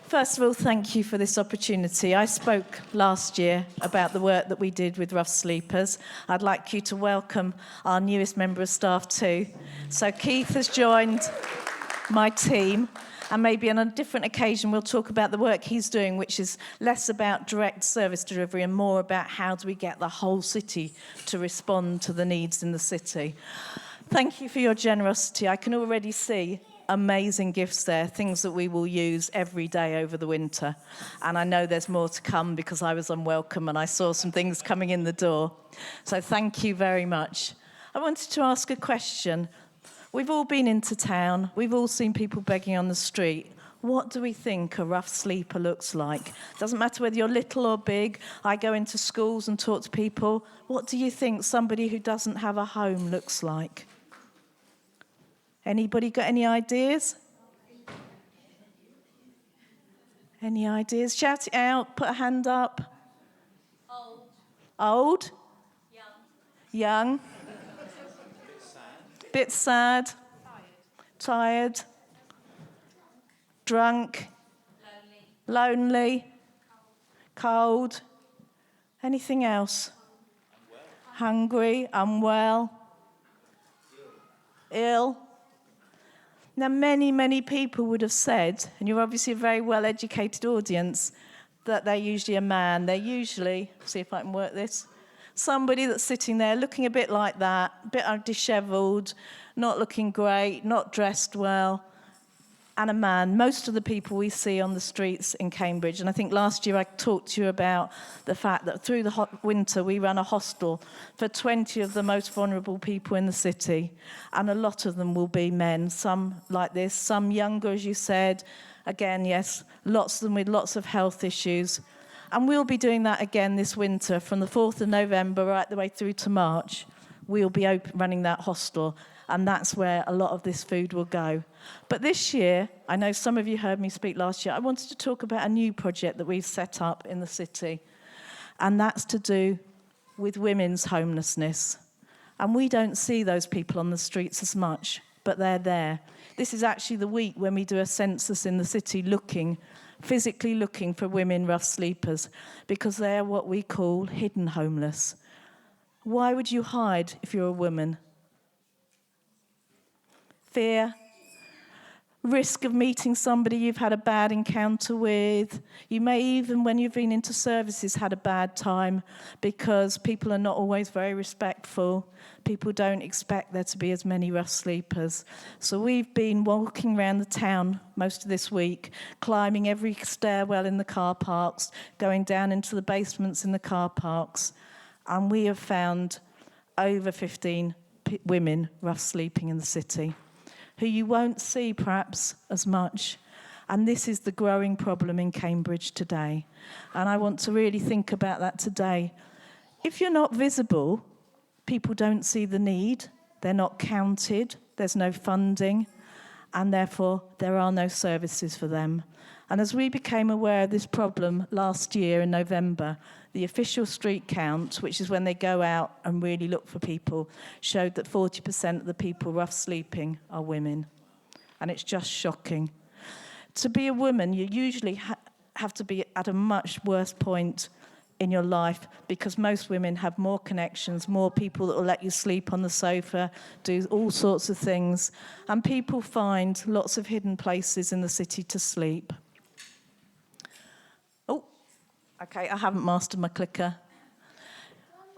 First of all, thank you for this opportunity. I spoke last year about the work that we did with rough sleepers. I'd like you to welcome our newest member of staff too. So Keith has joined my team, and maybe on a different occasion we'll talk about the work he's doing, which is less about direct service delivery and more about how do we get the whole city to respond to the needs in the city. Thank you for your generosity. I can already see amazing gifts there, things that we will use every day over the winter. And I know there's more to come because I was unwelcome and I saw some things coming in the door. So thank you very much. I wanted to ask a question. We've all been into town. We've all seen people begging on the street. What do we think a rough sleeper looks like? Doesn't matter whether you're little or big. I go into schools and talk to people. What do you think somebody who doesn't have a home looks like? Anybody got any ideas? Any ideas? Shout it out, put a hand up. Old. Old? Young. Young? Bit sad? Tired? Drunk? Lonely? Cold? Anything else? Hungry? Unwell? Ill? Now, many people would have said, and you're obviously a very well-educated audience, that they're usually a man. They're usually, see if I can work this, somebody that's sitting there looking a bit like that, a bit dishevelled, not looking great, not dressed well, and a man. Most of the people we see on the streets in Cambridge, and I think last year I talked to you about the fact that through the hot winter we run a hostel for 20 of the most vulnerable people in the city, and a lot of them will be men, some like this, some younger, as you said. Again, yes, lots of them with lots of health issues. And we'll be doing that again this winter from the 4th of November right the way through to March. We'll be running that hostel, and that's where a lot of this food will go. But this year, I know some of you heard me speak last year, I wanted to talk about a new project that we've set up in the city, and that's to do with women's homelessness. And we don't see those people on the streets as much, but they're there. This is actually the week when we do a census in the city physically looking for women rough sleepers, because they're what we call hidden homeless. Why would you hide if you're a woman? Fear, risk of meeting somebody you've had a bad encounter with. You may even, when you've been into services, had a bad time because people are not always very respectful. People don't expect there to be as many rough sleepers. So we've been walking around the town most of this week, climbing every stairwell in the car parks, going down into the basements in the car parks, and we have found over 15 women rough sleeping in the city, who you won't see perhaps as much. And this is the growing problem in Cambridge today. And I want to really think about that today. If you're not visible, people don't see the need, they're not counted, there's no funding, and therefore there are no services for them. And as we became aware of this problem last year in November, the official street count, which is when they go out and really look for people, showed that 40% of the people rough sleeping are women. And it's just shocking. To be a woman, you usually have to be at a much worse point in your life, because most women have more connections, more people that will let you sleep on the sofa, do all sorts of things. And people find lots of hidden places in the city to sleep. Okay, I haven't mastered my clicker.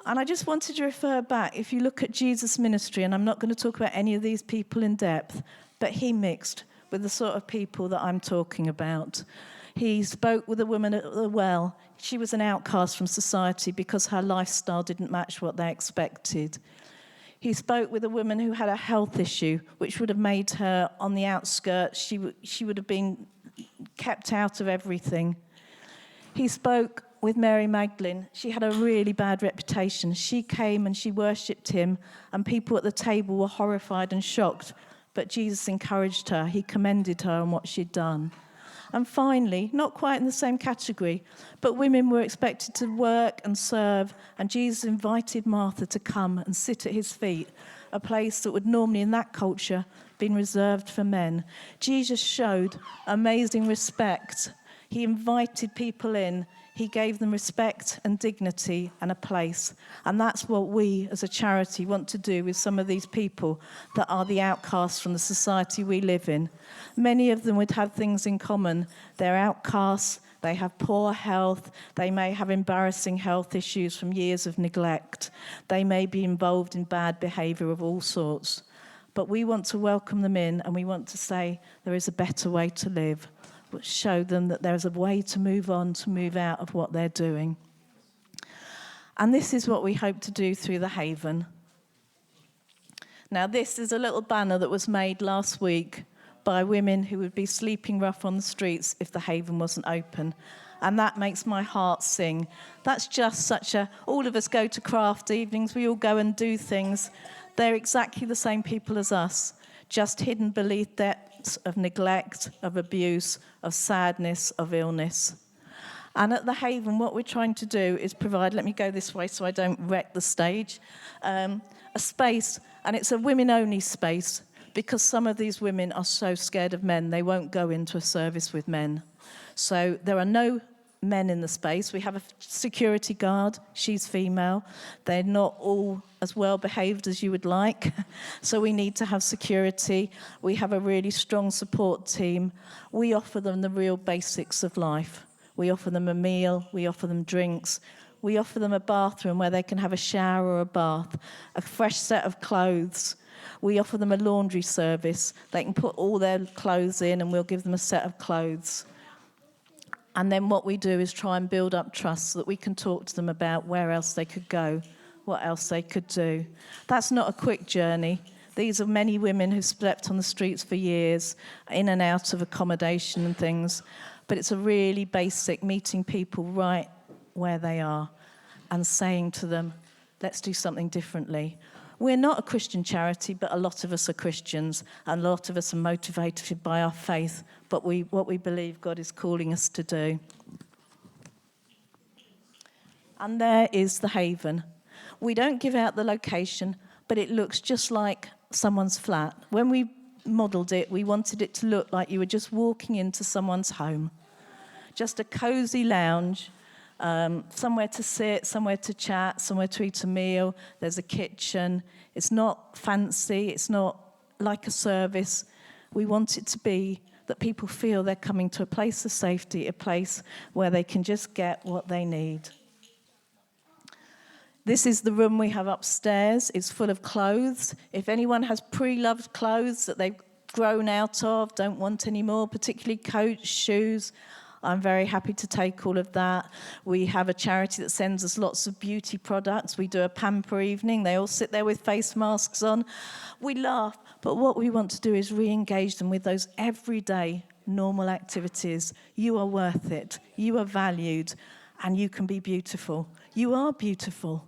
And I just wanted to refer back, if you look at Jesus' ministry, and I'm not going to talk about any of these people in depth, but he mixed with the sort of people that I'm talking about. He spoke with a woman at the well. She was an outcast from society because her lifestyle didn't match what they expected. He spoke with a woman who had a health issue, which would have made her on the outskirts. She would have been kept out of everything. He spoke with Mary Magdalene. She had a really bad reputation. She came and she worshipped him, and people at the table were horrified and shocked. But Jesus encouraged her. He commended her on what she'd done. And finally, not quite in the same category, but women were expected to work and serve, and Jesus invited Martha to come and sit at his feet, a place that would normally in that culture been reserved for men. Jesus showed amazing respect. He invited people in. He gave them respect and dignity and a place. And that's what we as a charity want to do with some of these people that are the outcasts from the society we live in. Many of them would have things in common. They're outcasts, they have poor health, they may have embarrassing health issues from years of neglect. They may be involved in bad behaviour of all sorts. But we want to welcome them in, and we want to say there is a better way to live. Show them that there is a way to move on, to move out of what they're doing. And this is what we hope to do through the Haven. Now, this is a little banner that was made last week by women who would be sleeping rough on the streets if the Haven wasn't open. And that makes my heart sing. That's just all of us go to craft evenings, we all go and do things. They're exactly the same people as us, just hidden beneath depths of neglect, of abuse, of sadness, of illness. And at the Haven, what we're trying to do is provide, let me go this way so I don't wreck the stage, a space, and it's a women-only space, because some of these women are so scared of men, they won't go into a service with men. So there are no men in the space. We have a security guard. She's female. They're not all as well behaved as you would like. So we need to have security. We have a really strong support team. We offer them the real basics of life. We offer them a meal. We offer them drinks. We offer them a bathroom where they can have a shower or a bath, a fresh set of clothes. We offer them a laundry service. They can put all their clothes in and we'll give them a set of clothes. And then what we do is try and build up trust so that we can talk to them about where else they could go, what else they could do. That's not a quick journey. These are many women who've slept on the streets for years, in and out of accommodation and things. But it's a really basic meeting people right where they are and saying to them, let's do something differently. We're not a Christian charity, but a lot of us are Christians, and a lot of us are motivated by our faith, but what we believe God is calling us to do. And there is the Haven. We don't give out the location, but it looks just like someone's flat. When we modelled it, we wanted it to look like you were just walking into someone's home. Just a cosy lounge, somewhere to sit, somewhere to chat, somewhere to eat a meal. There's a kitchen. It's not fancy. It's not like a service. We want it to be that people feel they're coming to a place of safety, a place where they can just get what they need. This is the room we have upstairs. It's full of clothes. If anyone has pre-loved clothes that they've grown out of, don't want anymore, particularly coats, shoes, I'm very happy to take all of that. We have a charity that sends us lots of beauty products. We do a pamper evening. They all sit there with face masks on. We laugh, but what we want to do is re-engage them with those everyday normal activities. You are worth it. You are valued, and you can be beautiful. You are beautiful.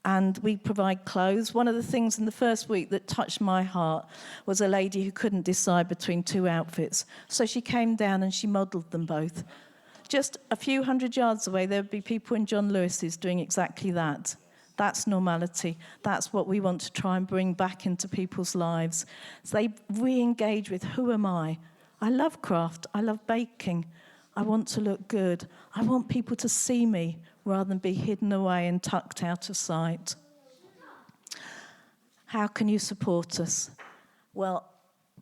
And we provide clothes. One of the things in the first week that touched my heart was a lady who couldn't decide between two outfits. So she came down and she modelled them both. Just a few hundred yards away, there would be people in John Lewis's doing exactly that. That's normality. That's what we want to try and bring back into people's lives. So they re-engage with, who am I? I love craft. I love baking. I want to look good. I want people to see me rather than be hidden away and tucked out of sight. How can you support us? Well,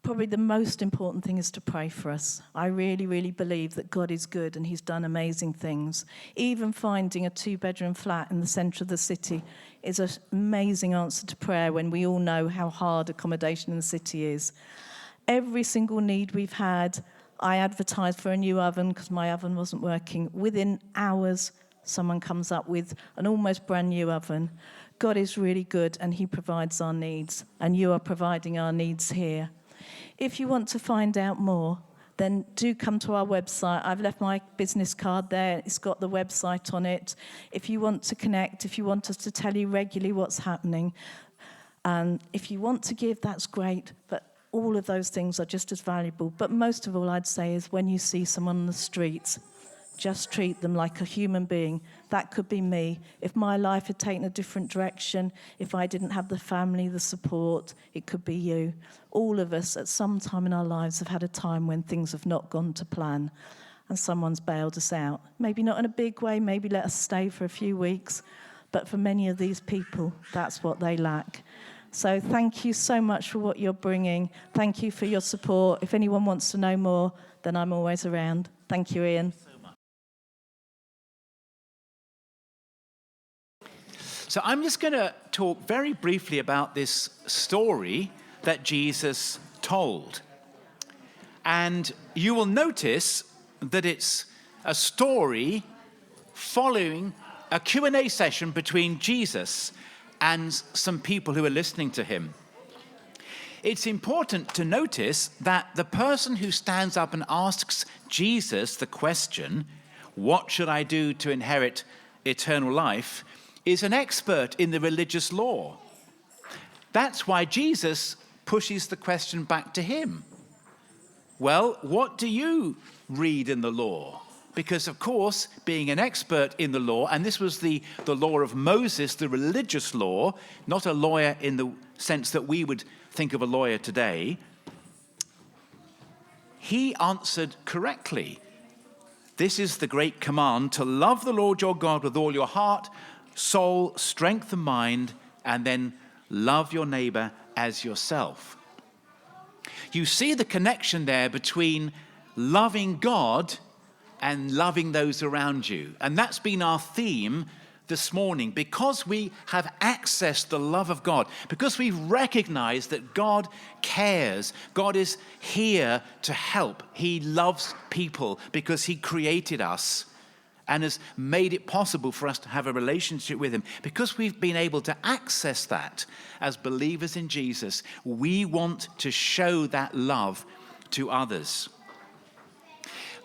probably the most important thing is to pray for us. I really, really believe that God is good and he's done amazing things. Even finding a 2-bedroom flat in the centre of the city is an amazing answer to prayer when we all know how hard accommodation in the city is. Every single need we've had, I advertised for a new oven because my oven wasn't working. Within hours, someone comes up with an almost brand new oven. God is really good and he provides our needs, and you are providing our needs here. If you want to find out more, then do come to our website. I've left my business card there. It's got the website on it. If you want to connect, if you want us to tell you regularly what's happening, and if you want to give, that's great, but all of those things are just as valuable. But most of all, I'd say, is when you see someone on the streets, just treat them like a human being. That could be me. If my life had taken a different direction, if I didn't have the family, the support, it could be you. All of us at some time in our lives have had a time when things have not gone to plan. and someone's bailed us out. Maybe not in a big way, maybe let us stay for a few weeks, but for many of these people, that's what they lack. So thank you so much for what you're bringing. Thank you for your support. If anyone wants to know more, then I'm always around. Thank you, Ian. So I'm just going to talk very briefly about this story that Jesus told. And you will notice that it's a story following a Q&A session between Jesus and some people who are listening to him. It's important to notice that the person who stands up and asks Jesus the question, "What should I do to inherit eternal life?" is an expert in the religious law. That's why Jesus pushes the question back to him. Well, what do you read in the law? Because, of course, being an expert in the law, and this was the law of Moses, the religious law, not a lawyer in the sense that we would think of a lawyer today, he answered correctly. This is the great command, to love the Lord your God with all your heart, soul, strength, and mind, and then love your neighbor as yourself. You see the connection there between loving God and loving those around you. And that's been our theme this morning. Because we have accessed the love of God, because we recognize that God cares, God is here to help. He loves people because he created us and has made it possible for us to have a relationship with him. Because we've been able to access that as believers in Jesus, we want to show that love to others.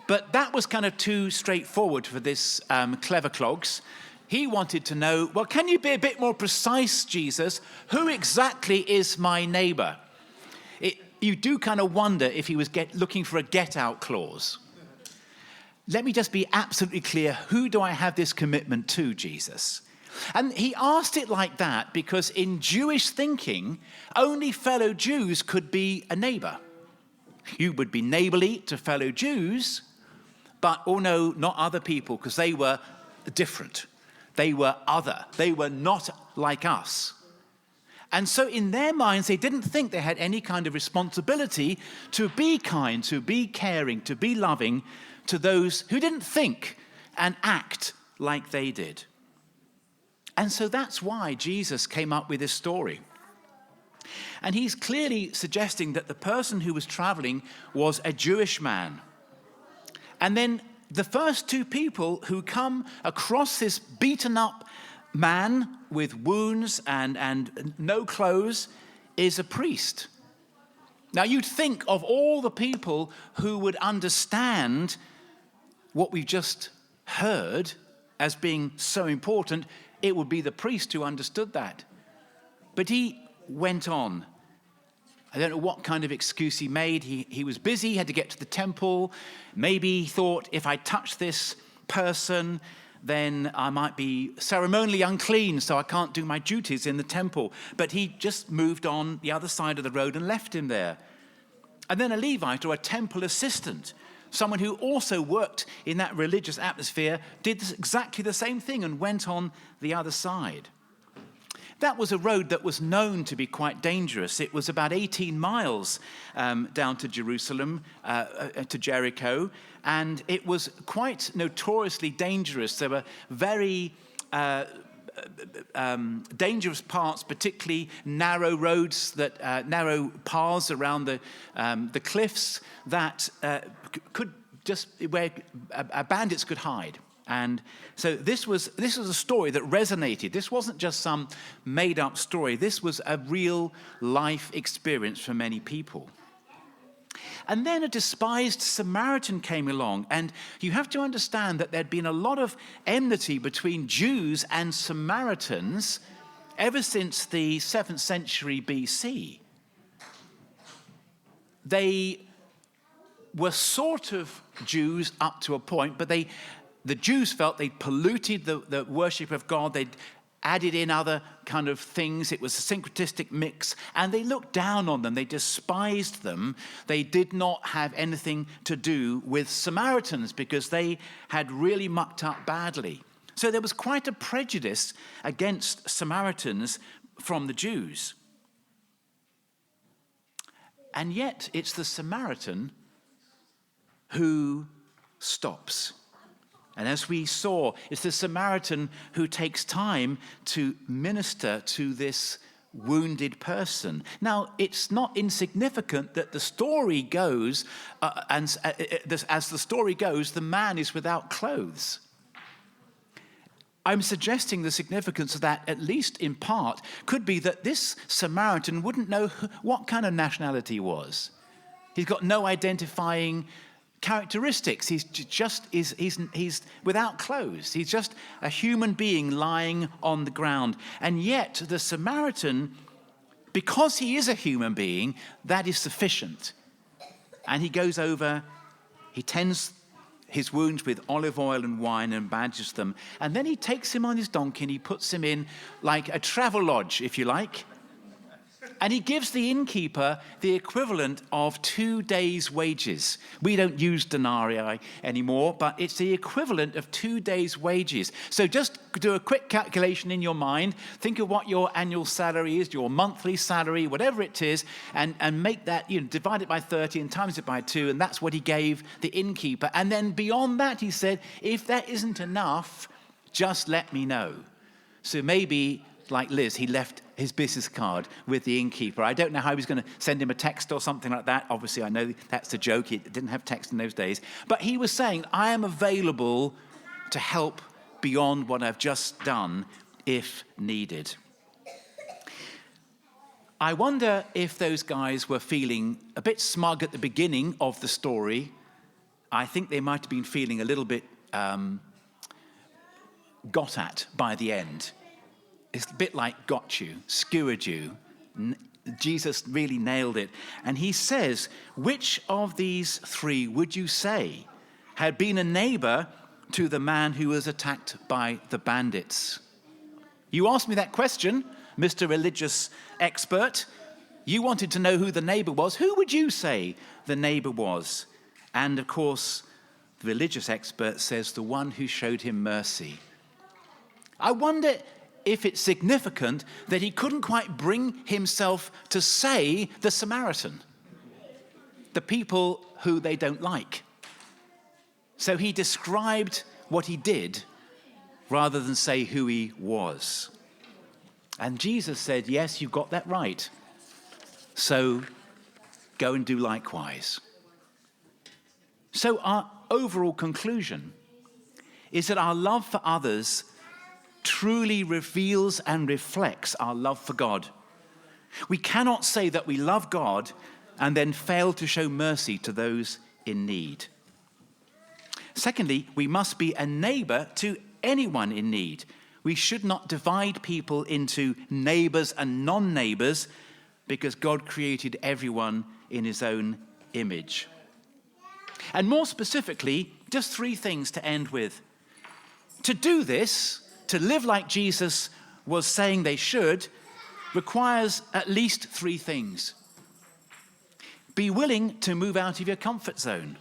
But that was kind of too straightforward for this clever clogs. He wanted to know, well, can you be a bit more precise, Jesus? Who exactly is my neighbor? You do kind of wonder if he was looking for a get-out clause. Let me just be absolutely clear. Who do I have this commitment to, Jesus? And he asked it like that because in Jewish thinking, only fellow Jews could be a neighbor. You would be neighborly to fellow Jews, but, oh no, not other people, because they were different. They were other. They were not like us. And so in their minds, they didn't think they had any kind of responsibility to be kind, to be caring, to be loving to those who didn't think and act like they did. And so that's why Jesus came up with this story. And he's clearly suggesting that the person who was traveling was a Jewish man. And then the first two people who come across this beaten up man with wounds and no clothes is a priest. Now you'd think of all the people who would understand what we've just heard as being so important, it would be the priest who understood that. But he went on. I don't know what kind of excuse he made. He was busy, had to get to the temple. Maybe he thought, if I touch this person, then I might be ceremonially unclean, so I can't do my duties in the temple. But he just moved on the other side of the road and left him there. And then a Levite or a temple assistant, someone who also worked in that religious atmosphere, did exactly the same thing and went on the other side. That was a road that was known to be quite dangerous. It was about 18 miles down to Jerusalem, to Jericho, and it was quite notoriously dangerous. There were very dangerous parts, particularly narrow roads, narrow paths around the cliffs that could just where bandits could hide. And so this was a story that resonated. This wasn't just some made-up story. This was a real life experience for many people. And then a despised Samaritan came along, and you have to understand that there'd been a lot of enmity between Jews and Samaritans ever since the 7th century BC. They were sort of Jews up to a point, but the Jews felt they'd polluted the worship of God. They'd added in other kind of things. It was a syncretistic mix, and they looked down on them. They despised them. They did not have anything to do with Samaritans because they had really mucked up badly. So there was quite a prejudice against Samaritans from the Jews. And yet it's the Samaritan who stops. And as we saw, it's the Samaritan who takes time to minister to this wounded person. Now, it's not insignificant that the story goes, as the story goes, the man is without clothes. I'm suggesting the significance of that, at least in part, could be that this Samaritan wouldn't know what kind of nationality he was. He's got no identifying characteristics. He's without clothes. He's just a human being lying on the ground. And yet the Samaritan, because he is a human being, that is sufficient. And he goes over, he tends his wounds with olive oil and wine and bandages them. And then he takes him on his donkey and he puts him in like a travel lodge, if you like. And he gives the innkeeper the equivalent of 2 days' wages. We don't use denarii anymore, but it's the equivalent of 2 days' wages. So just do a quick calculation in your mind. Think of what your annual salary is, your monthly salary, whatever it is, and make that, divide it by 30 and times it by 2, and that's what he gave the innkeeper. And then beyond that, he said, if that isn't enough, just let me know. So maybe, like Liz, he left his business card with the innkeeper. I don't know how he was going to send him a text or something like that. Obviously, I know that's a joke. He didn't have text in those days. But he was saying, I am available to help beyond what I've just done if needed. I wonder if those guys were feeling a bit smug at the beginning of the story. I think they might have been feeling a little bit got at by the end. It's a bit like got you, skewered you. Jesus really nailed it. And he says, which of these three would you say had been a neighbor to the man who was attacked by the bandits? You asked me that question, Mr. Religious Expert. You wanted to know who the neighbor was. Who would you say the neighbor was? And of course, the religious expert says the one who showed him mercy. I wonder if it's significant that he couldn't quite bring himself to say the Samaritan, the people who they don't like. So he described what he did rather than say who he was. And Jesus said, yes, you got that right. So go and do likewise. So our overall conclusion is that our love for others truly reveals and reflects our love for God. We cannot say that we love God and then fail to show mercy to those in need. Secondly, we must be a neighbor to anyone in need. We should not divide people into neighbors and non-neighbors because God created everyone in his own image. And more specifically, just 3 things to end with. To do this, to live like Jesus was saying they should, requires at least 3 things. Be willing to move out of your comfort zone.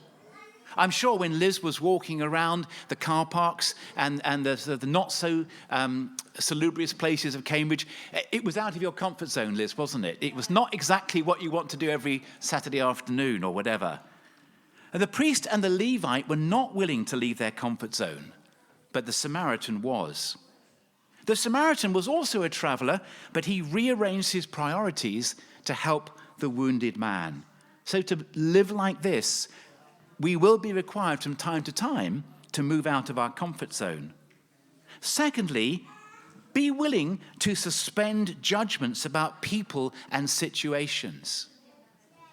I'm sure when Liz was walking around the car parks and the not so salubrious places of Cambridge, it was out of your comfort zone, Liz, wasn't it? It was not exactly what you want to do every Saturday afternoon or whatever. And the priest and the Levite were not willing to leave their comfort zone, but the Samaritan was. The Samaritan was also a traveler, but he rearranged his priorities to help the wounded man. So to live like this, we will be required from time to time to move out of our comfort zone. Secondly, be willing to suspend judgments about people and situations.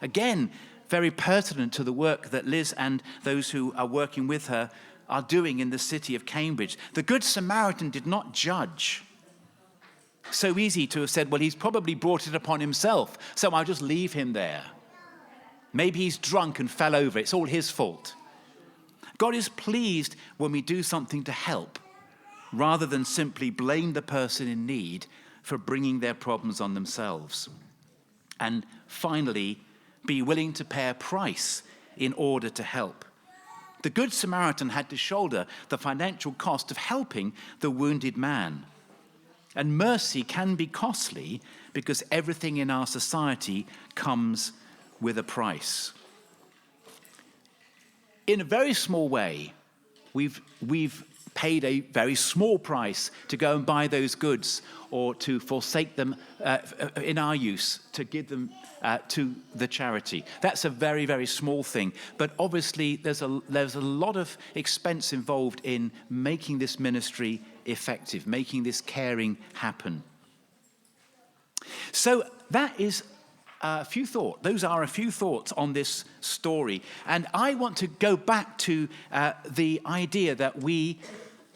Again, very pertinent to the work that Liz and those who are working with her are doing in the city of Cambridge. The Good Samaritan did not judge. So easy to have said, well, he's probably brought it upon himself, so I'll just leave him there. Maybe he's drunk and fell over. It's all his fault. God is pleased when we do something to help, rather than simply blame the person in need for bringing their problems on themselves. And finally, be willing to pay a price in order to help. The Good Samaritan had to shoulder the financial cost of helping the wounded man. And mercy can be costly because everything in our society comes with a price. In a very small way, we've paid a very small price to go and buy those goods or to forsake them in our use, to give them to the charity. That's a very, very small thing. But obviously there's a lot of expense involved in making this ministry effective, making this caring happen. So that is a few thoughts. Those are a few thoughts on this story. And I want to go back to the idea that we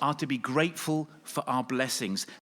are to be grateful for our blessings.